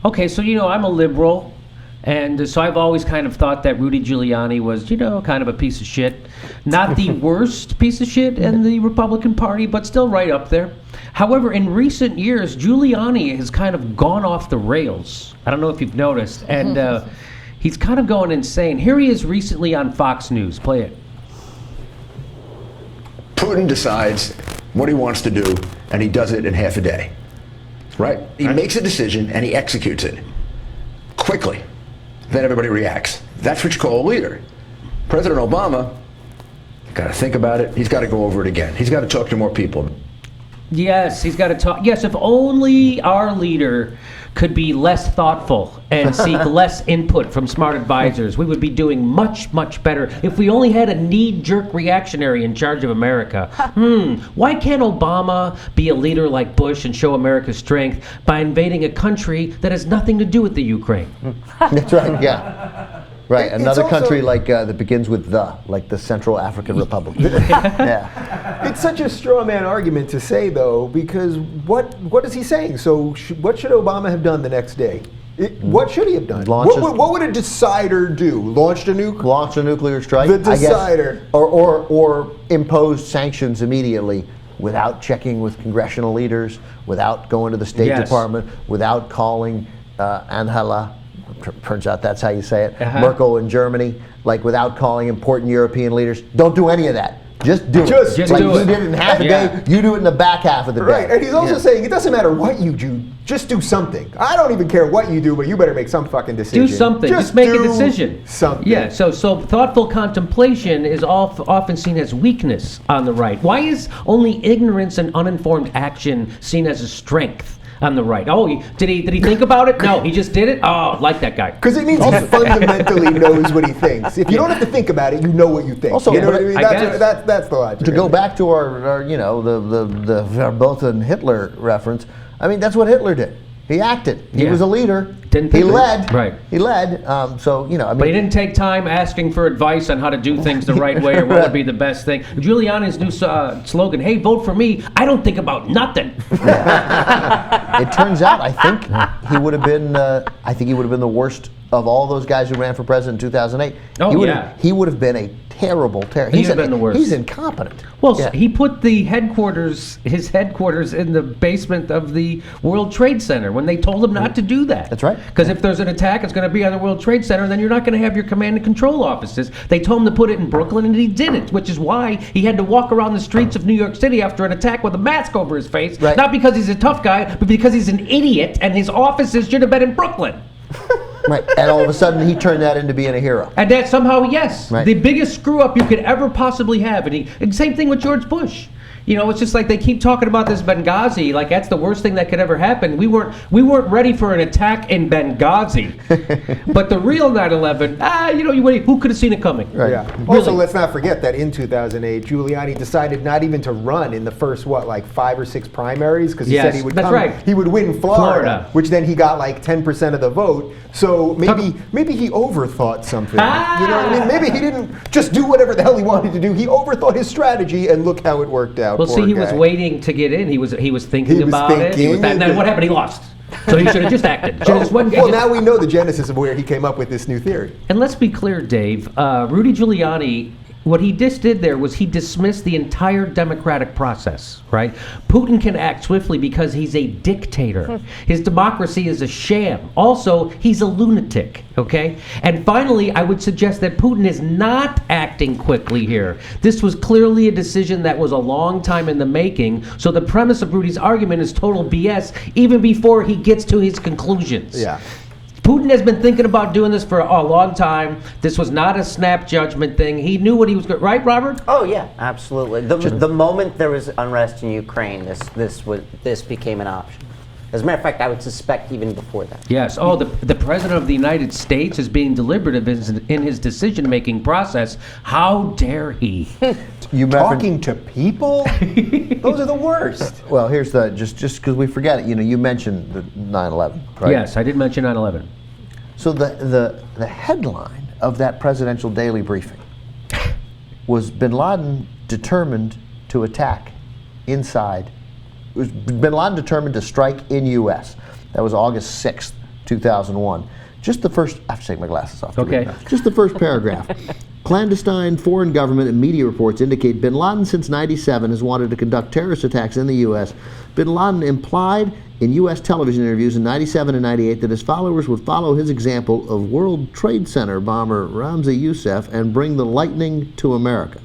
Okay, so I'm a liberal, and so I've always kind of thought that Rudy Giuliani was, kind of a piece of shit. Not the worst piece of shit in the Republican Party, but still right up there. However, in recent years, Giuliani has kind of gone off the rails. I don't know if you've noticed, and he's kind of going insane. Here he is recently on Fox News. Play it. Putin decides what he wants to do, and he does it in half a day. Right? He makes a decision, and he executes it quickly. Then everybody reacts. That's what you call a leader. President Obama, got to think about it. He's got to go over it again. He's got to talk to more people. Yes, he's got to talk. Yes, if only our leader could be less thoughtful and seek less input from smart advisors, we would be doing much, much better. If we only had a knee-jerk reactionary in charge of America. Why can't Obama be a leader like Bush and show America's strength by invading a country that has nothing to do with the Ukraine? That's right, yeah. Right, another country like that begins with like the Central African Republic. Yeah. It's such a straw man argument to say, though, because what is he saying? So what should Obama have done the next day? What should he have done? What would a decider do? Launch a nuclear strike? The decider. I guess, or impose sanctions immediately without checking with congressional leaders, without going to the State Department, without calling Angela. Turns out that's how you say it. Merkel in Germany, like without calling important European leaders. Don't do any of that. Just do it. Just like do you it. did it in half a day, you do it in the back half of the day. Right, and he's also saying it doesn't matter what you do, just do something. I don't even care what you do, but you better make some fucking decision. Do something. Just make a decision. Something. Yeah. So thoughtful contemplation is often seen as weakness on the right. Why is only ignorance and uninformed action seen as a strength on the right? Oh, did he think about it? No, he just did it? Oh, like that guy. Because it means he fundamentally knows what he thinks. If you don't have to think about it, you know what you think. Also, you know what I mean? That's the logic. To go back to our the Verboten and Hitler reference, I mean, that's what Hitler did. He acted. He was a leader. He led. Right. He led. So, I mean. But he didn't take time asking for advice on how to do things the right way or what would be the best thing. Giuliani's new slogan, hey, vote for me, I don't think about nothing. It turns out, I think he would have been the worst of all those guys who ran for president in 2008. He would have been a terrible. He's been the worst. He's incompetent. Well, he put his headquarters in the basement of the World Trade Center when they told him not to do that. That's right. Because if there's an attack, it's going to be on the World Trade Center, and then you're not going to have your command and control offices. They told him to put it in Brooklyn, and he didn't, which is why he had to walk around the streets of New York City after an attack with a mask over his face. Right. Not because he's a tough guy, but because he's an idiot, and his offices should have been in Brooklyn. Right, and all of a sudden he turned that into being a hero. And that somehow, the biggest screw up you could ever possibly have. And same thing with George Bush. It's just like they keep talking about this Benghazi, like that's the worst thing that could ever happen. We weren't ready for an attack in Benghazi. But the real 9/11, who could have seen it coming? Right. Yeah. Really. Also, let's not forget that in 2008, Giuliani decided not even to run in the first 5 or 6 primaries because he said he would he would win Florida, which then he got 10% of the vote. So maybe he overthought something. You know what I mean? Maybe he didn't just do whatever the hell he wanted to do. He overthought his strategy, and look how it worked out. Well, see, he was waiting to get in. He was thinking about it. And then what happened? He lost. So he should have just acted. Now we know the genesis of where he came up with this new theory. And let's be clear, Dave. Rudy Giuliani, what he just did there was he dismissed the entire democratic process, right? Putin can act swiftly because he's a dictator. His democracy is a sham. Also, he's a lunatic, okay? And finally, I would suggest that Putin is not acting quickly here. This was clearly a decision that was a long time in the making, so the premise of Rudy's argument is total BS even before he gets to his conclusions. Yeah. Putin has been thinking about doing this for a long time. This was not a snap judgment thing. He knew what he was going. Right, Robert? Oh yeah, absolutely. The moment there was unrest in Ukraine, this became an option. As a matter of fact, I would suspect even before that. Yes. Oh, the President of the United States is being deliberative in his decision-making process. How dare he? Talking to people? Those are the worst. Well, here's just because we forget it. You mentioned the 9/11, right? Yes, I did mention 9/11. So the headline of that presidential daily briefing was Bin Laden determined to attack inside. It was Bin Laden determined to strike in U.S. That was August 6th, 2001. Just the first, I have to take my glasses off. Okay. Just the first paragraph. Clandestine foreign government and media reports indicate bin Laden since 97 has wanted to conduct terrorist attacks in the U.S. Bin Laden implied in U.S. television interviews in 97 and 98 that his followers would follow his example of World Trade Center bomber Ramzi Youssef and bring the lightning to America.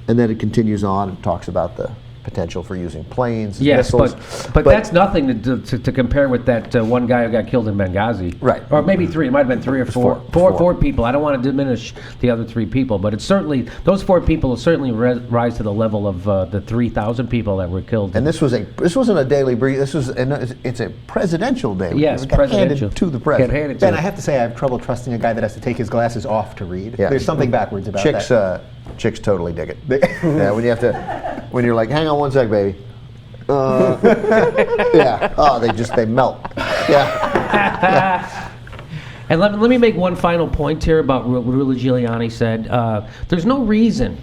And then it continues on and talks about the potential for using planes and missiles. But that's nothing to compare with that one guy who got killed in Benghazi. Right. Or maybe three. It might have been three or four. Four people. I don't want to diminish the other three people, but it's certainly, those four people will certainly rise to the level of the 3,000 people that were killed. And this wasn't a daily brief. It's a presidential daily. Yes, presidential. Handed to the president. Ben, I have to say I have trouble trusting a guy that has to take his glasses off to read. Yeah. There's something backwards about that. Chicks totally dig it. Yeah, when you're like, hang on one sec, baby. Yeah. Oh, they melt. Yeah. And let me make one final point here about what Rudy Giuliani said. There's no reason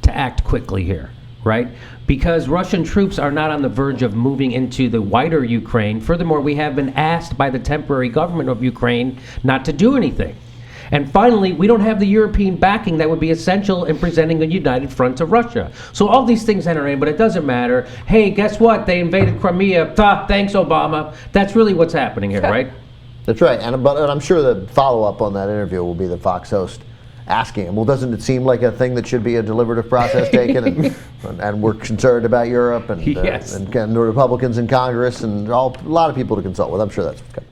to act quickly here, right? Because Russian troops are not on the verge of moving into the wider Ukraine. Furthermore, we have been asked by the temporary government of Ukraine not to do anything. And finally, we don't have the European backing that would be essential in presenting a united front to Russia. So all these things enter in, but it doesn't matter. Hey, guess what? They invaded Crimea. Thanks, Obama. That's really what's happening here, right? That's right. And I'm sure the follow-up on that interview will be the Fox host asking him, well, doesn't it seem like a thing that should be a deliberative process taken? And we're concerned about Europe and the Republicans in Congress and a lot of people to consult with. I'm sure that's what's coming.